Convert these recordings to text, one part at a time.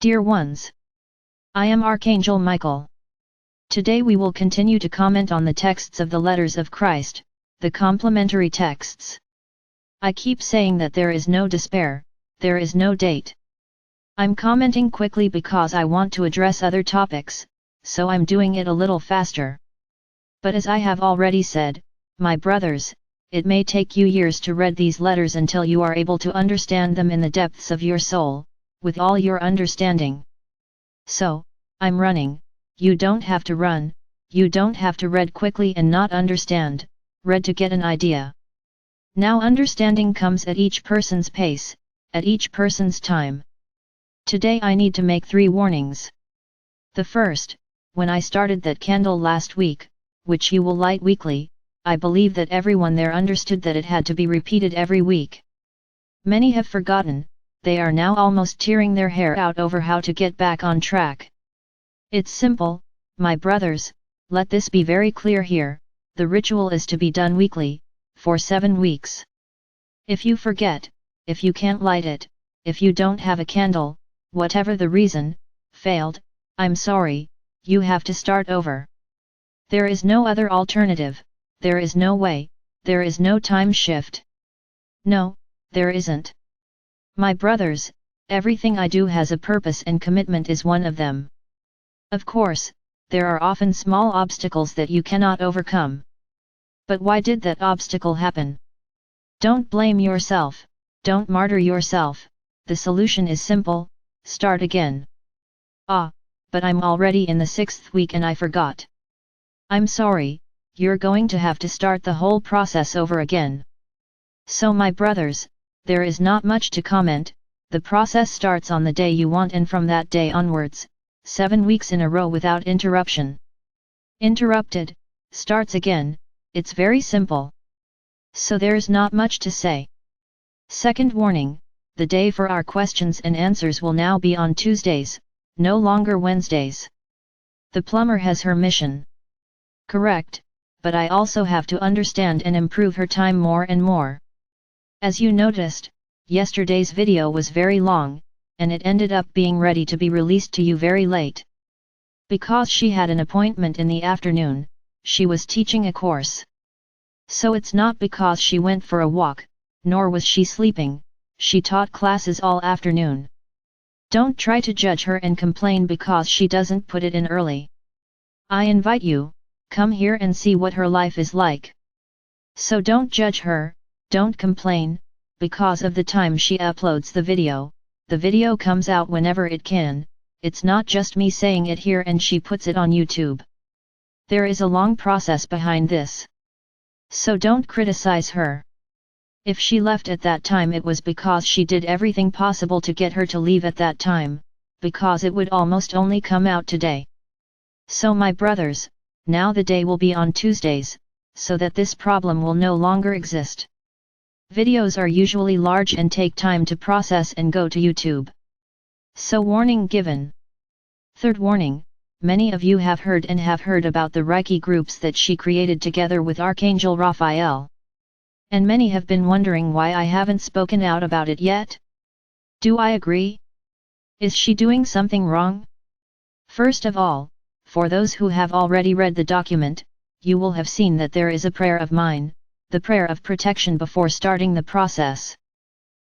Dear ones, I am Archangel Michael. Today we will continue to comment on the texts of the letters of Christ, the complementary texts. I keep saying that there is no despair, there is no date. I'm commenting quickly because I want to address other topics, so I'm doing it a little faster. But as I have already said, my brothers, it may take you years to read these letters until you are able to understand them in the depths of your soul, with all your understanding. So, I'm running, you don't have to run, you don't have to read quickly and not understand, read to get an idea. Now understanding comes at each person's pace, at each person's time. Today I need to make 3 warnings. The first, when I started that candle last week, which you will light weekly, I believe that everyone there understood that it had to be repeated every week. Many have forgotten, they are now almost tearing their hair out over how to get back on track. It's simple, my brothers, let this be very clear here, the ritual is to be done weekly, for 7 weeks. If you forget, if you can't light it, if you don't have a candle, whatever the reason, failed, I'm sorry, you have to start over. There is no other alternative, there is no way, there is no time shift. No, there isn't. My brothers, everything I do has a purpose and commitment is one of them. Of course, there are often small obstacles that you cannot overcome. But why did that obstacle happen? Don't blame yourself, don't martyr yourself, the solution is simple, start again. Ah, but I'm already in the 6th week and I forgot. I'm sorry, you're going to have to start the whole process over again. So my brothers, there is not much to comment, the process starts on the day you want and from that day onwards, 7 weeks in a row without interruption. Interrupted, starts again, it's very simple. So there's not much to say. Second warning, the day for our questions and answers will now be on Tuesdays, no longer Wednesdays. The plumber has her mission. Correct, but I also have to understand and improve her time more and more. As you noticed, yesterday's video was very long, and it ended up being ready to be released to you very late. Because she had an appointment in the afternoon, she was teaching a course. So it's not because she went for a walk, nor was she sleeping, she taught classes all afternoon. Don't try to judge her and complain because she doesn't put it in early. I invite you, come here and see what her life is like. So don't judge her, don't complain, because of the time she uploads the video comes out whenever it can, it's not just me saying it here and she puts it on YouTube. There is a long process behind this. So don't criticize her. If she left at that time it was because she did everything possible to get her to leave at that time, because it would almost only come out today. So my brothers, now the day will be on Tuesdays, so that this problem will no longer exist. Videos are usually large and take time to process and go to YouTube. So warning given. Third warning, many of you have heard about the Reiki groups that she created together with Archangel Raphael. And many have been wondering why I haven't spoken out about it yet. Do I agree? Is she doing something wrong? First of all, for those who have already read the document, you will have seen that there is a prayer of mine, the prayer of protection before starting the process.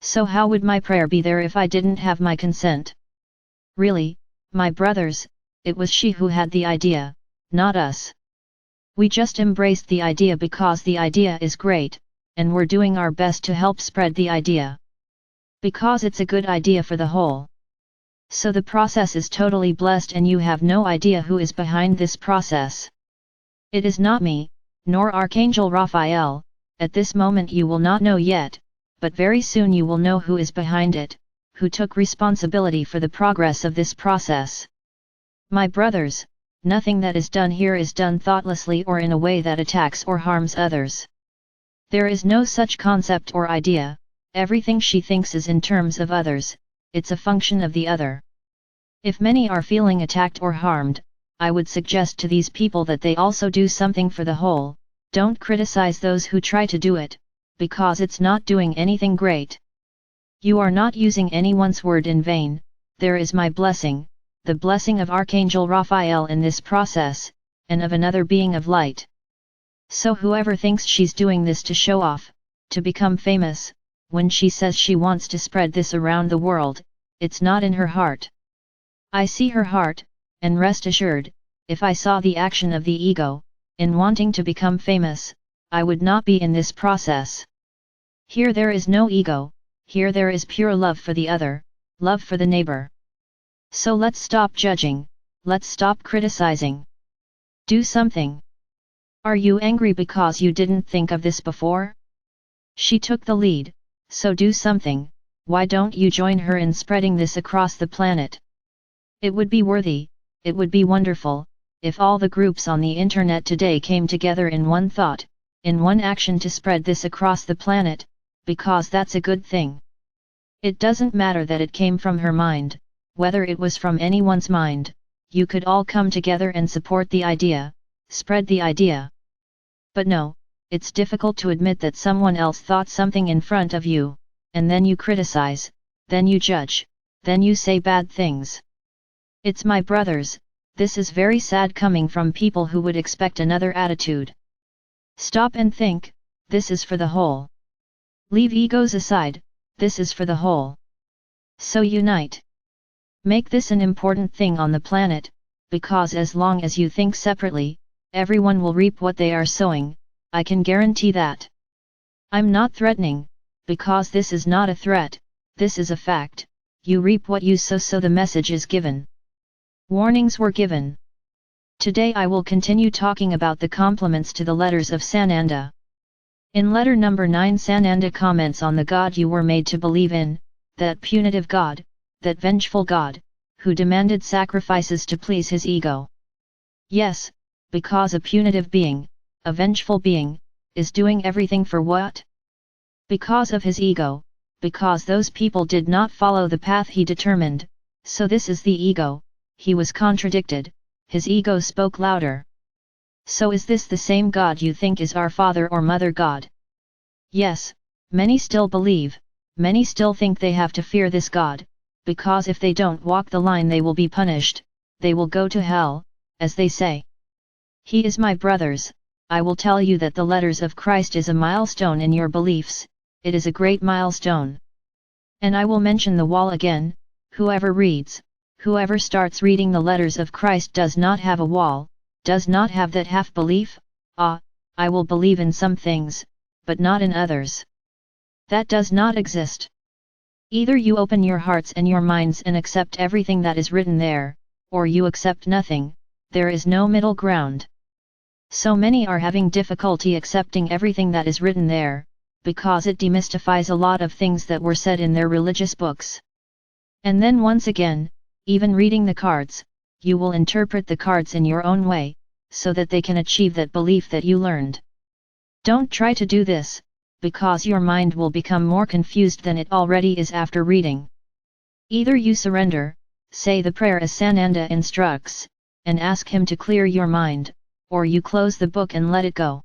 So how would my prayer be there if I didn't have my consent? Really, my brothers, it was she who had the idea, not us. We just embraced the idea because the idea is great, and we're doing our best to help spread the idea. Because it's a good idea for the whole. So the process is totally blessed and you have no idea who is behind this process. It is not me, nor Archangel Raphael, at this moment you will not know yet, but very soon you will know who is behind it, who took responsibility for the progress of this process. My brothers, nothing that is done here is done thoughtlessly or in a way that attacks or harms others. There is no such concept or idea, everything she thinks is in terms of others, it's a function of the other. If many are feeling attacked or harmed, I would suggest to these people that they also do something for the whole, don't criticize those who try to do it, because it's not doing anything great. You are not using anyone's word in vain, there is my blessing, the blessing of Archangel Raphael in this process, and of another being of light. So whoever thinks she's doing this to show off, to become famous, when she says she wants to spread this around the world, it's not in her heart. I see her heart, and rest assured, if I saw the action of the ego, in wanting to become famous, I would not be in this process. Here there is no ego, here there is pure love for the other, love for the neighbor. So let's stop judging, let's stop criticizing. Do something. Are you angry because you didn't think of this before? She took the lead, so do something. Why don't you join her in spreading this across the planet? It would be worthy, it would be wonderful, if all the groups on the internet today came together in one thought, in one action to spread this across the planet, because that's a good thing. It doesn't matter that it came from her mind, whether it was from anyone's mind, you could all come together and support the idea, spread the idea. But no, it's difficult to admit that someone else thought something in front of you, and then you criticize, then you judge, then you say bad things. It's my brothers, this is very sad coming from people who would expect another attitude. Stop and think, this is for the whole. Leave egos aside, this is for the whole. So unite. Make this an important thing on the planet, because as long as you think separately, everyone will reap what they are sowing, I can guarantee that. I'm not threatening, because this is not a threat, this is a fact, you reap what you sow, so the message is given. Warnings were given. Today I will continue talking about the compliments to the letters of Sananda. In letter number 9, Sananda comments on the God you were made to believe in, that punitive God, that vengeful God, who demanded sacrifices to please his ego. Yes, because a punitive being, a vengeful being, is doing everything for what? Because of his ego, because those people did not follow the path he determined, so this is the ego, he was contradicted, his ego spoke louder. So is this the same God you think is our Father or Mother God? Yes, many still believe, many still think they have to fear this God, because if they don't walk the line they will be punished, they will go to hell, as they say. He is my brothers, I will tell you that the letters of Christ is a milestone in your beliefs, it is a great milestone. And I will mention the wall again, whoever reads, whoever starts reading the letters of Christ does not have a wall, does not have that half belief, I will believe in some things, but not in others. That does not exist. Either you open your hearts and your minds and accept everything that is written there, or you accept nothing, there is no middle ground. So many are having difficulty accepting everything that is written there, because it demystifies a lot of things that were said in their religious books. And then once again, even reading the cards, you will interpret the cards in your own way, so that they can achieve that belief that you learned. Don't try to do this, because your mind will become more confused than it already is after reading. Either you surrender, say the prayer as Sananda instructs, and ask him to clear your mind, or you close the book and let it go.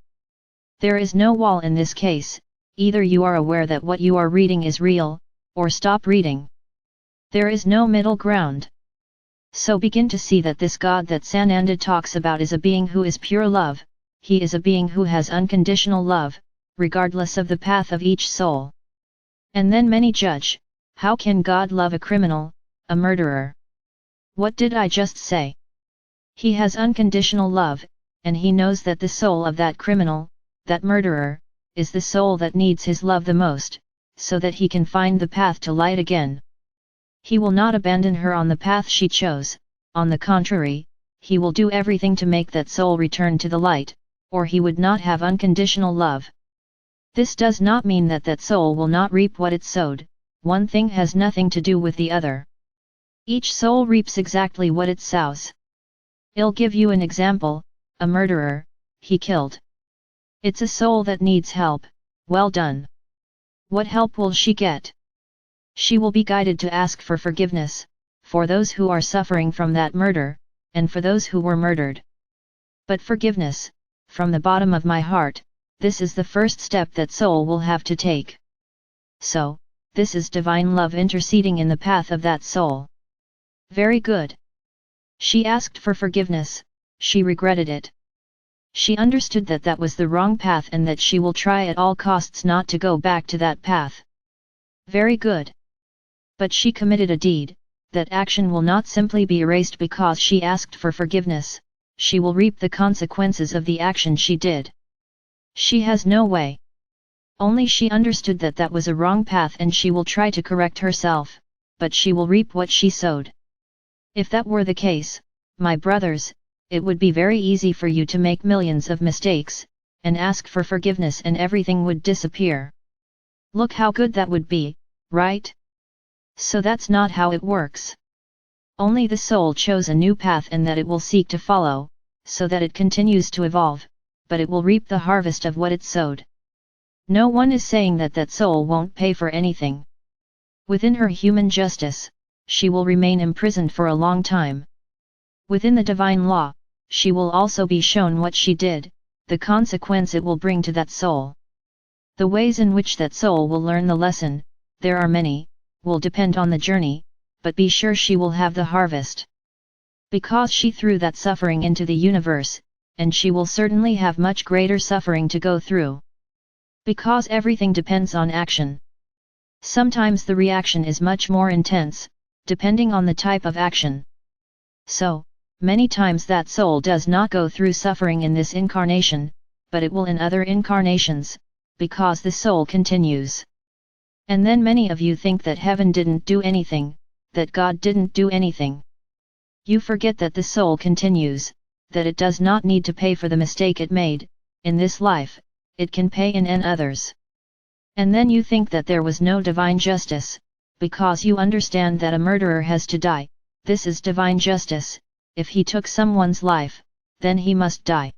There is no wall in this case, either you are aware that what you are reading is real, or stop reading. There is no middle ground. So begin to see that this God that Sananda talks about is a being who is pure love, he is a being who has unconditional love, regardless of the path of each soul. And then many judge, how can God love a criminal, a murderer? What did I just say? He has unconditional love, and he knows that the soul of that criminal, that murderer, is the soul that needs his love the most, so that he can find the path to light again. He will not abandon her on the path she chose, on the contrary, he will do everything to make that soul return to the light, or he would not have unconditional love. This does not mean that that soul will not reap what it sowed, one thing has nothing to do with the other. Each soul reaps exactly what it sows. I'll give you an example, a murderer, he killed. It's a soul that needs help, well done. What help will she get? She will be guided to ask for forgiveness, for those who are suffering from that murder, and for those who were murdered. But forgiveness, from the bottom of my heart, this is the first step that soul will have to take. So, this is divine love interceding in the path of that soul. Very good. She asked for forgiveness, she regretted it. She understood that that was the wrong path and that she will try at all costs not to go back to that path. Very good. But she committed a deed, that action will not simply be erased because she asked for forgiveness, she will reap the consequences of the action she did. She has no way. Only she understood that that was a wrong path and she will try to correct herself, but she will reap what she sowed. If that were the case, my brothers, it would be very easy for you to make millions of mistakes, and ask for forgiveness and everything would disappear. Look how good that would be, right? So that's not how it works. Only the soul chose a new path and that it will seek to follow, so that it continues to evolve, but it will reap the harvest of what it sowed. No one is saying that that soul won't pay for anything. Within her human justice, she will remain imprisoned for a long time. Within the divine law, she will also be shown what she did, the consequence it will bring to that soul. The ways in which that soul will learn the lesson, there are many, will depend on the journey, but be sure she will have the harvest. Because she threw that suffering into the universe, and she will certainly have much greater suffering to go through. Because everything depends on action. Sometimes the reaction is much more intense, depending on the type of action. So, many times that soul does not go through suffering in this incarnation, but it will in other incarnations, because the soul continues. And then many of you think that heaven didn't do anything, that God didn't do anything. You forget that the soul continues, that it does not need to pay for the mistake it made, in this life, it can pay in others. And then you think that there was no divine justice, because you understand that a murderer has to die, this is divine justice, if he took someone's life, then he must die.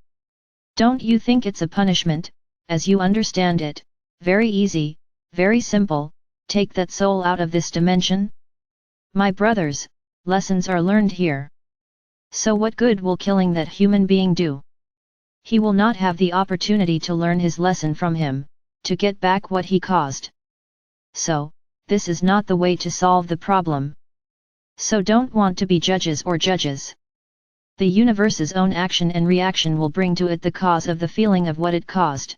Don't you think it's a punishment, as you understand it, very easy, very simple, take that soul out of this dimension? My brothers, lessons are learned here. So what good will killing that human being do? He will not have the opportunity to learn his lesson from him, to get back what he caused. So, this is not the way to solve the problem. So don't want to be judges or judges. The universe's own action and reaction will bring to it the cause of the feeling of what it caused.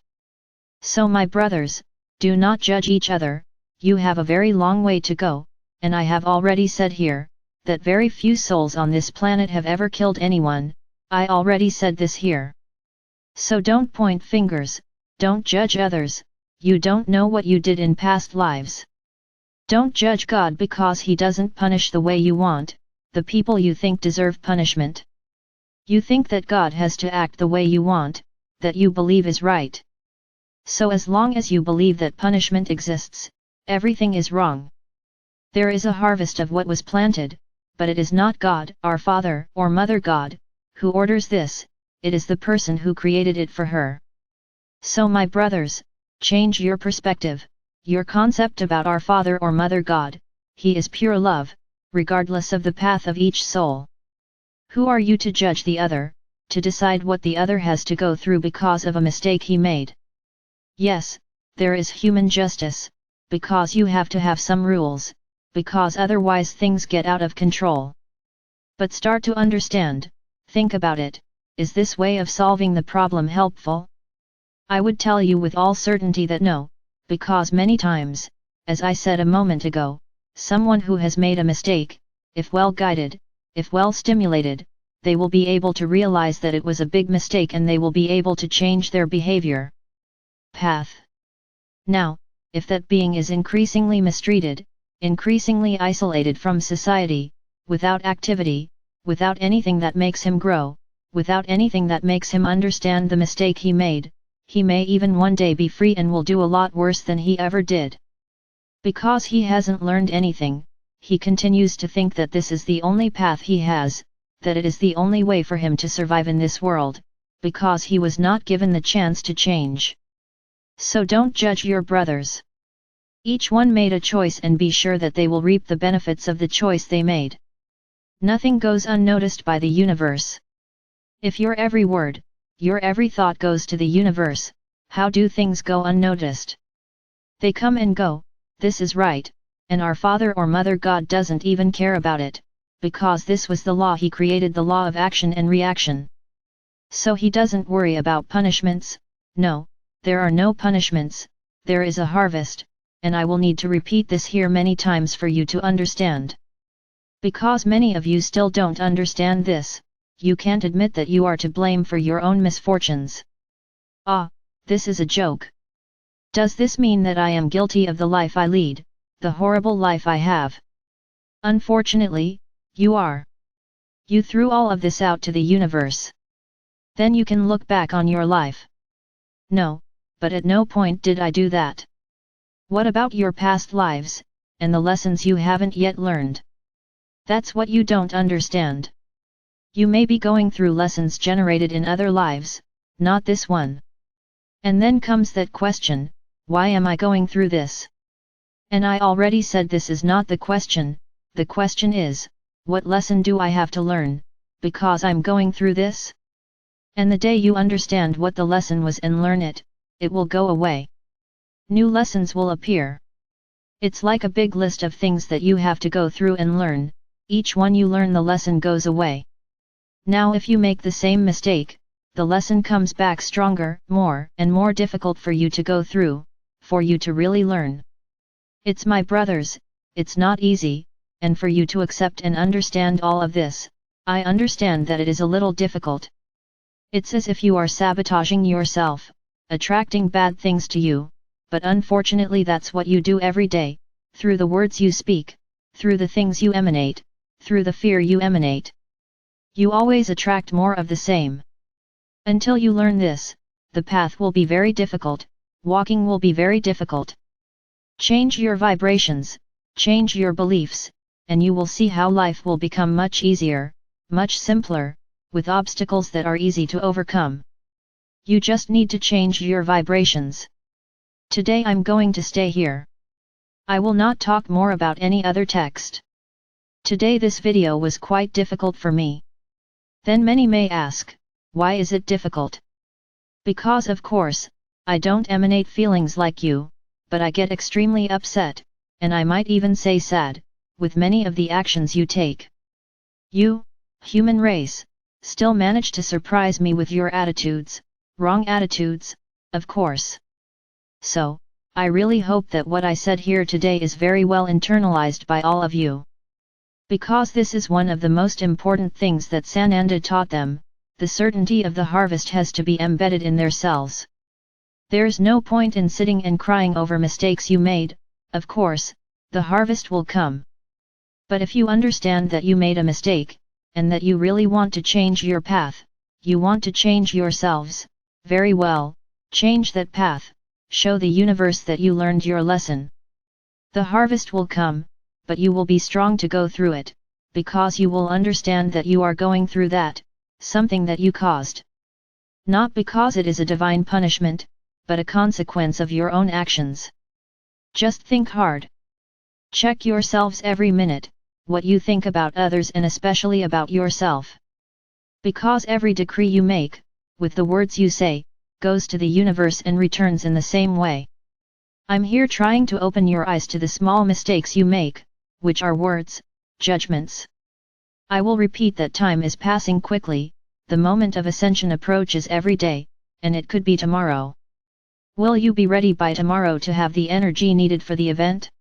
So my brothers, do not judge each other, you have a very long way to go, and I have already said here, that very few souls on this planet have ever killed anyone, I already said this here. So don't point fingers, don't judge others, you don't know what you did in past lives. Don't judge God because He doesn't punish the way you want, the people you think deserve punishment. You think that God has to act the way you want, that you believe is right. So as long as you believe that punishment exists, everything is wrong. There is a harvest of what was planted, but it is not God, our Father or Mother God, who orders this, it is the person who created it for her. So my brothers, change your perspective, your concept about our Father or Mother God, He is pure love, regardless of the path of each soul. Who are you to judge the other, to decide what the other has to go through because of a mistake he made? Yes, there is human justice, because you have to have some rules, because otherwise things get out of control. But start to understand, think about it, is this way of solving the problem helpful? I would tell you with all certainty that no, because many times, as I said a moment ago, someone who has made a mistake, if well guided, if well stimulated, they will be able to realize that it was a big mistake and they will be able to change their behavior. Path. Now, if that being is increasingly mistreated, increasingly isolated from society, without activity, without anything that makes him grow, without anything that makes him understand the mistake he made, he may even one day be free and will do a lot worse than he ever did. Because he hasn't learned anything, he continues to think that this is the only path he has, that it is the only way for him to survive in this world, because he was not given the chance to change. So don't judge your brothers. Each one made a choice and be sure that they will reap the benefits of the choice they made. Nothing goes unnoticed by the universe. If your every word, your every thought goes to the universe, how do things go unnoticed? They come and go, this is right, and our Father or Mother God doesn't even care about it, because this was the law. He created the law of action and reaction. So he doesn't worry about punishments. No, there are no punishments, there is a harvest, and I will need to repeat this here many times for you to understand. Because many of you still don't understand this, you can't admit that you are to blame for your own misfortunes. Ah, this is a joke. Does this mean that I am guilty of the life I lead, the horrible life I have? Unfortunately, you are. You threw all of this out to the universe. Then you can look back on your life. No, but at no point did I do that. What about your past lives, and the lessons you haven't yet learned? That's what you don't understand. You may be going through lessons generated in other lives, not this one. And then comes that question, why am I going through this? And I already said this is not the question is, what lesson do I have to learn, because I'm going through this? And the day you understand what the lesson was and learn it, it will go away. New lessons will appear. It's like a big list of things that you have to go through and learn, each one you learn the lesson goes away. Now if you make the same mistake, the lesson comes back stronger, more and more difficult for you to go through, for you to really learn. It's my brothers, it's not easy, and for you to accept and understand all of this, I understand that it is a little difficult. It's as if you are sabotaging yourself, attracting bad things to you, but unfortunately that's what you do every day, through the words you speak, through the things you emanate, through the fear you emanate. You always attract more of the same. Until you learn this, the path will be very difficult, walking will be very difficult. Change your vibrations, change your beliefs, and you will see how life will become much easier, much simpler, with obstacles that are easy to overcome. You just need to change your vibrations. Today I'm going to stay here. I will not talk more about any other text. Today this video was quite difficult for me. Then many may ask, why is it difficult? Because of course, I don't emanate feelings like you, but I get extremely upset, and I might even say sad, with many of the actions you take. You, human race, still manage to surprise me with your attitudes, wrong attitudes, of course. So, I really hope that what I said here today is very well internalized by all of you. Because this is one of the most important things that Sananda taught them, the certainty of the harvest has to be embedded in their cells. There's no point in sitting and crying over mistakes you made, of course, the harvest will come. But if you understand that you made a mistake, and that you really want to change your path, you want to change yourselves, very well, change that path, show the universe that you learned your lesson. The harvest will come, but you will be strong to go through it, because you will understand that you are going through that, something that you caused. Not because it is a divine punishment, but a consequence of your own actions. Just think hard. Check yourselves every minute, what you think about others and especially about yourself. Because every decree you make, with the words you say, goes to the universe and returns in the same way. I'm here trying to open your eyes to the small mistakes you make, which are words, judgments. I will repeat that time is passing quickly, the moment of ascension approaches every day, and it could be tomorrow. Will you be ready by tomorrow to have the energy needed for the event?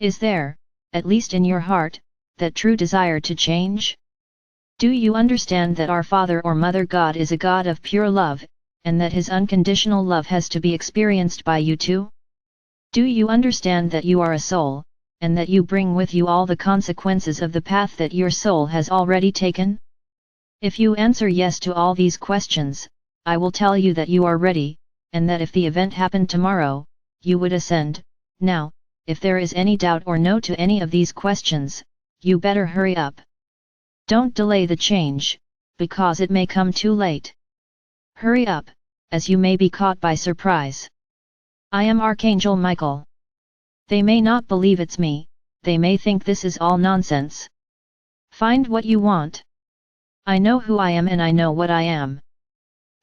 Is there, at least in your heart, that true desire to change? Do you understand that our Father or Mother God is a God of pure love, and that His unconditional love has to be experienced by you too? Do you understand that you are a soul, and that you bring with you all the consequences of the path that your soul has already taken? If you answer yes to all these questions, I will tell you that you are ready, and that if the event happened tomorrow, you would ascend. Now, if there is any doubt or no to any of these questions, you better hurry up. Don't delay the change, because it may come too late. Hurry up, as you may be caught by surprise. I am Archangel Michael. They may not believe it's me, they may think this is all nonsense. Find what you want. I know who I am and I know what I am.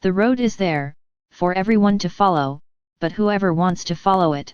The road is there, for everyone to follow, but whoever wants to follow it.